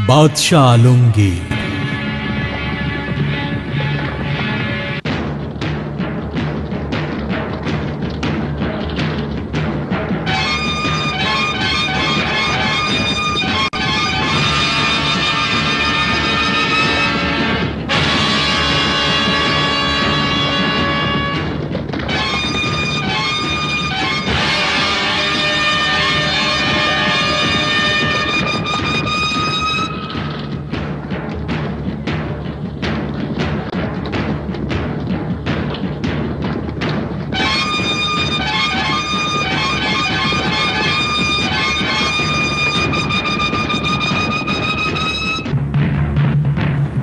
বাদশাহ আলমগীর।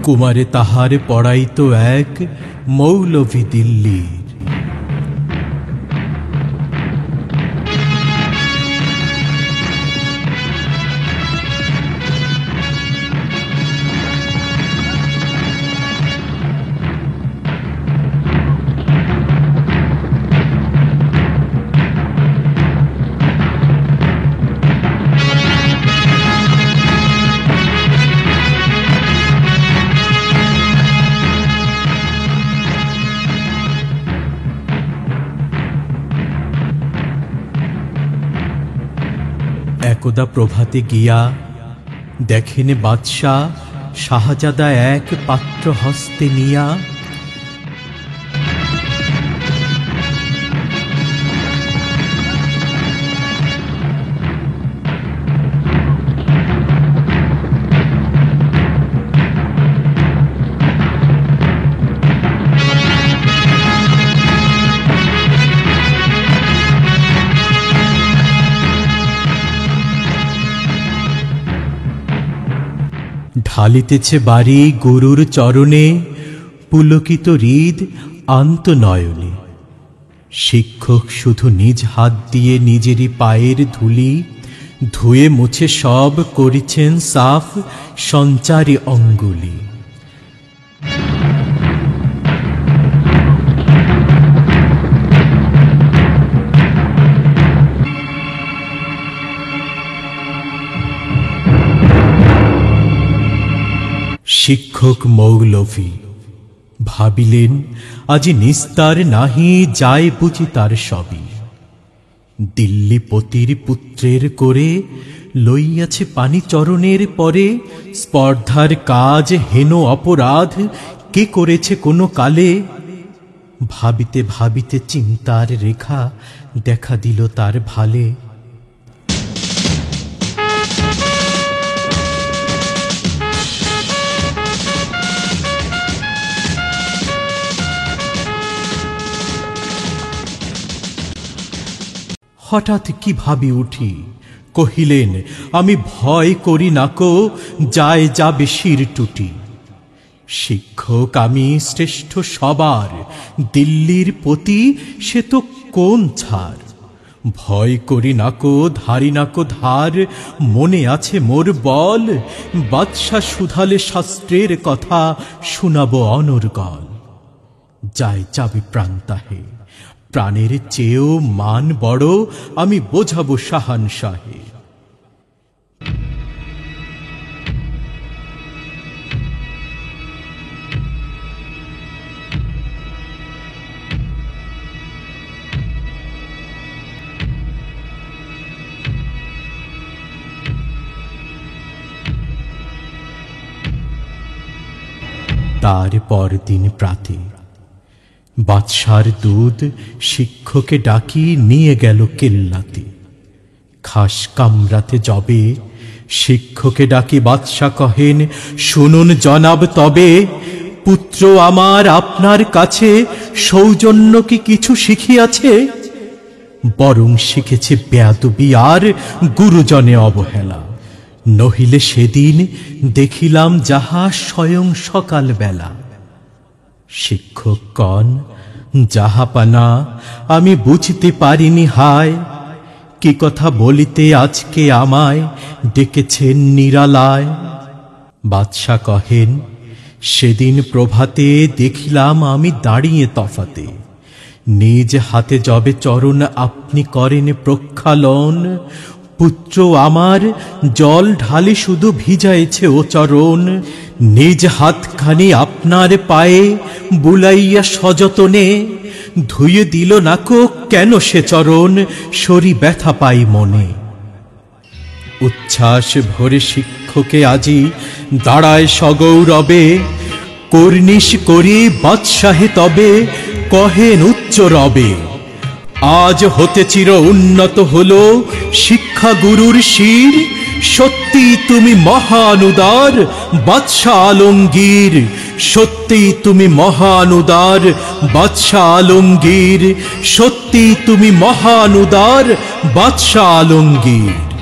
কুমারে তাহারে পড়াইত এক মৌলভী দিল্লীর। একদা প্রভাতে গিয়া দেখেন বাদশাহ শাহজাদা এক পাত্র হস্তে নিয়া ঢালিতেছে বাড়ি গুরুর চরণে, পুলকিত হৃদ আন্ত নয়নে। শিক্ষক শুধু নিজ হাত দিয়ে নিজেরই পায়ের ধুলি ধুয়ে মুছে সব করিছেন সাফ সঞ্চারী অঙ্গুলি। শিক্ষক মৌলভী ভাবিলেন আজি নিস্তার নাহি, যায় বুঝি তার সবই। দিল্লীপতির পুত্রের করে লইয়াছে পানি চরণের পরে, স্পর্ধার কাজ হেন অপরাধ কে করেছে কোনো কালে। ভাবিতে ভাবিতে চিন্তার রেখা দেখা দিল তার ভালে। হঠাৎ কি ভাবি উঠি, কহিলেন আমি ভয় করি নাকো, যায় যাবে শির টুটি। শিক্ষক আমি শ্রেষ্ঠ সবার, দিল্লীর পতি সে তো কোন ছাড়। ভয় করি নাকো ধারি নাকো ধার, মনে আছে মোর বল। বাদশাহ শুধালে শাস্ত্রের কথা, শোনাবো অনর্গল। যায় যাবে প্রাণ তাহে, প্রাণের চেয়েও মান বড়, আমি বোঝাবো শাহানশাহে। তার পরদিন প্রাতে বাদশার দুধ শিক্ষকে ডাকি নিয়ে গেল কেল্লাতে। খাস কামরাতে যবে শিক্ষকে ডাকি বাদশা কহেন, শুনুন জনাব তবে, পুত্র আমার আপনার কাছে সৌজন্য কি কিছু শিখিয়াছে? বরং শিখেছে বেয়াদবি আর গুরুজনে অবহেলা। নহিলে সেদিন দেখিলাম যাহা স্বয়ং সকাল বেলা। শিক্ষক কন, জাহাপানা আমি বুঝতে পারিনি হায়, কি কথা বলিতে আজকে আমায় ডেকেছেন নিরালায়। বাদশা কহেন, সেদিন প্রভাতে দেখিলাম আমি দাঁড়িয়ে তফাতে। নিজ হাতে যবে চরণ আপনি করেন প্রক্ষালন, পুত্র আমার জল ঢালে শুধু ভিজাইছে ও চরণ, নিজ হাতখানি আপনার পায়ে বুলাইয়া সযতনে, ধুয়ে দিল নাকো কেন সে চরণ, সরি ব্যথা পাই মনে। উচ্ছ্বাস ভরে শিক্ষকে আজি দাঁড়ায় সগৌরবে, কর্নিশ করি বাদশাহে তবে কহেন উচ্চ রবে। আজ হতে চির উন্নত হলো শিক্ষা গুরুর শির, সত্যি তুমি মহান উদার বাদশাহ আলমগীর, সত্যি তুমি মহান উদার বাদশাহ আলমগীর, সত্যি তুমি মহান উদার বাদশাহ আলমগীর।